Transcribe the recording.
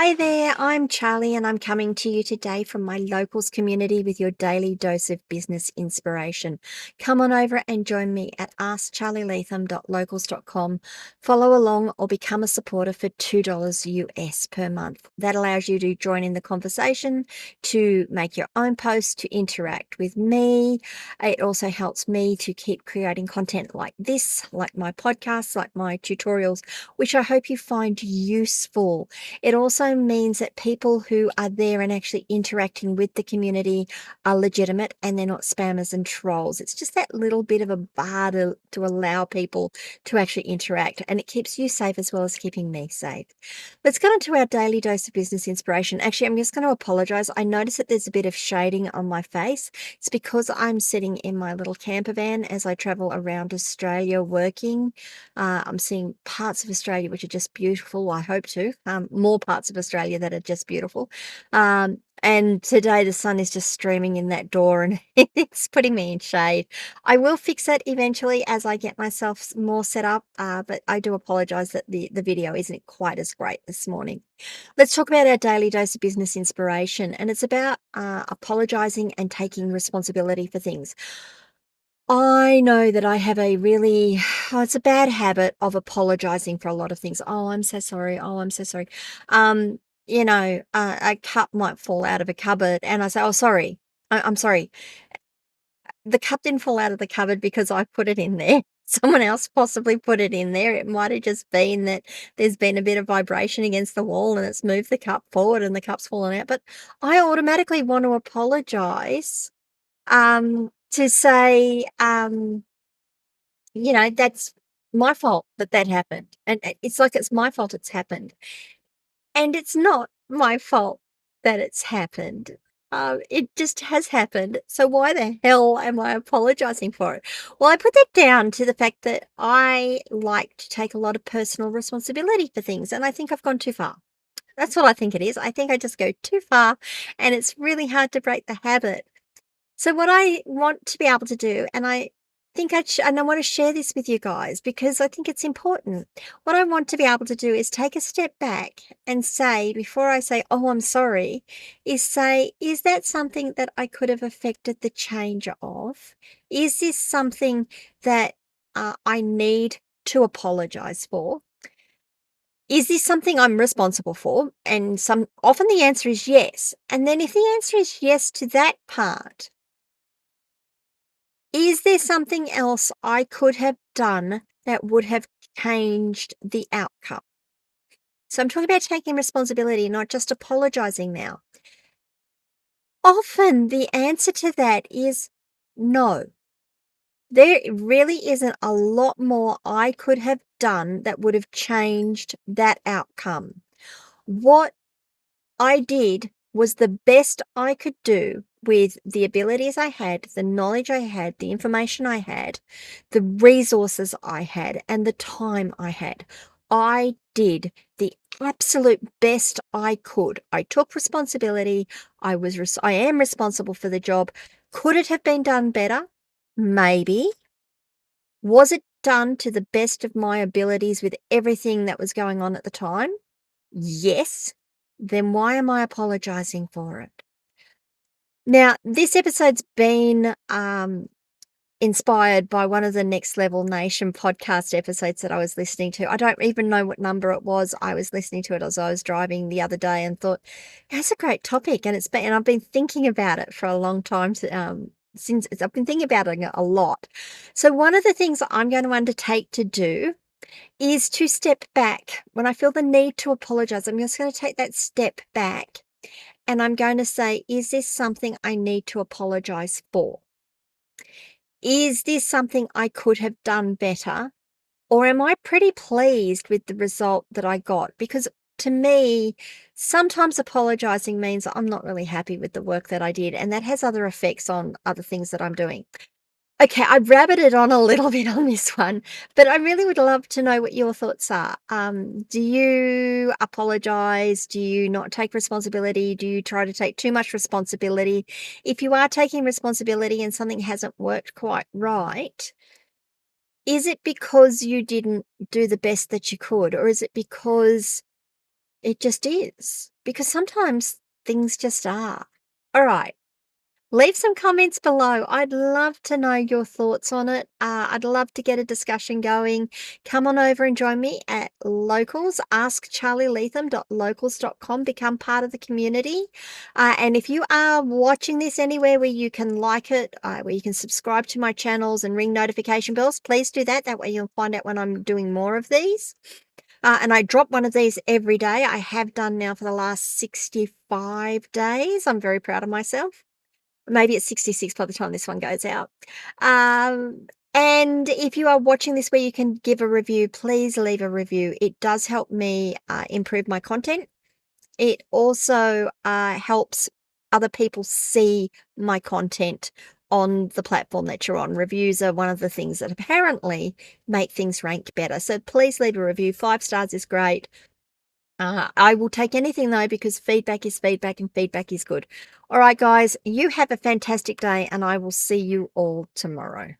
Hi there, I'm Charlie and I'm coming to you today from my locals community with your daily dose of business inspiration. Come on over and join me at askcharlieleetham.locals.com. Follow along or become a supporter for $2 US per month. That allows you to join in the conversation, to make your own posts, to interact with me. It also helps me to keep creating content like this, like my podcasts, like my tutorials, which I hope you find useful. It also means that people who are there and actually interacting with the community are legitimate and they're not spammers and trolls. It's just that little bit of a bar to allow people to actually interact, and it keeps you safe as well as keeping me safe. Let's get on to our daily dose of business inspiration. Actually, I'm just going to apologize. I notice that there's a bit of shading on my face. It's because I'm sitting in my little camper van as I travel around Australia working. I'm seeing parts of Australia which are just beautiful. I hope to. More parts of Australia that are just beautiful. And today the sun is just streaming in that door and it's putting me in shade. I will fix that eventually as I get myself more set up, but I do apologize that the video isn't quite as great this morning. Let's talk about our daily dose of business inspiration, and it's about apologizing and taking responsibility for things. I know that I have a really it's a bad habit of apologizing for a lot of things. "Oh, I'm so sorry. Oh, I'm so sorry." A cup might fall out of a cupboard and I say, "Oh, sorry. I'm sorry. The cup didn't fall out of the cupboard because I put it in there. Someone else possibly put it in there. It might have just been that there's been a bit of vibration against the wall and it's moved the cup forward and the cup's fallen out." But I automatically want to apologize, to say, that's my fault that that happened, and it's like it's my fault it's happened, and it's not my fault that it's happened. It just has happened, so why the hell am I apologizing for it? Well, I put that down to the fact that I like to take a lot of personal responsibility for things, and I think I've gone too far. That's what I think it is. I think I just go too far, and it's really hard to break the habit. So what I want to be able to do, and I think and I want to share this with you guys because I think it's important. What I want to be able to do is take a step back and say, before I say, "Oh, I'm sorry," is say, "Is that something that I could have affected the change of? Is this something that I need to apologize for? Is this something I'm responsible for?" And often the answer is yes. And then if the answer is yes to that part, is there something else I could have done that would have changed the outcome? So I'm talking about taking responsibility, not just apologizing now. Often the answer to that is no. There really isn't a lot more I could have done that would have changed that outcome. What I did was the best I could do with the abilities I had, the knowledge I had, the information I had, the resources I had, and the time I had. I did the absolute best I could. I took responsibility. I am responsible for the job. Could it have been done better? Maybe. Was it done to the best of my abilities with everything that was going on at the time? Yes. Then why am I apologizing for it? Now, this episode's been inspired by one of the Next Level Nation podcast episodes that I was listening to. I don't even know what number it was. I was listening to it as I was driving the other day and thought, that's a great topic. And I've been thinking about it for a long time. I've been thinking about it a lot. So one of the things that I'm going to undertake to do is to step back. When I feel the need to apologize, I'm just going to take that step back and I'm going to say, is this something I need to apologize for? Is this something I could have done better? Or am I pretty pleased with the result that I got? Because to me, sometimes apologizing means I'm not really happy with the work that I did, and that has other effects on other things that I'm doing. Okay, I've rabbited on a little bit on this one, but I really would love to know what your thoughts are. Do you apologize? Do you not take responsibility? Do you try to take too much responsibility? If you are taking responsibility and something hasn't worked quite right, is it because you didn't do the best that you could, or is it because It just is, because sometimes things just are. All right. Leave some comments below. I'd love to know your thoughts on it. I'd love to get a discussion going. Come on over and join me at Locals. Ask charlyleetham.locals.com. Become part of the community. And if you are watching this anywhere where you can like it, where you can subscribe to my channels and ring notification bells, please do that. That way you'll find out when I'm doing more of these. And I drop one of these every day. I have done now for the last 65 days. I'm very proud of myself. Maybe it's 66 by the time this one goes out. And if you are watching this where you can give a review, please leave a review. It does help me improve my content. It also helps other people see my content on the platform that you're on. Reviews are one of the things that apparently make things rank better. So please leave a review. 5 stars is great. I will take anything though, because feedback is feedback and feedback is good. All right, guys, you have a fantastic day and I will see you all tomorrow.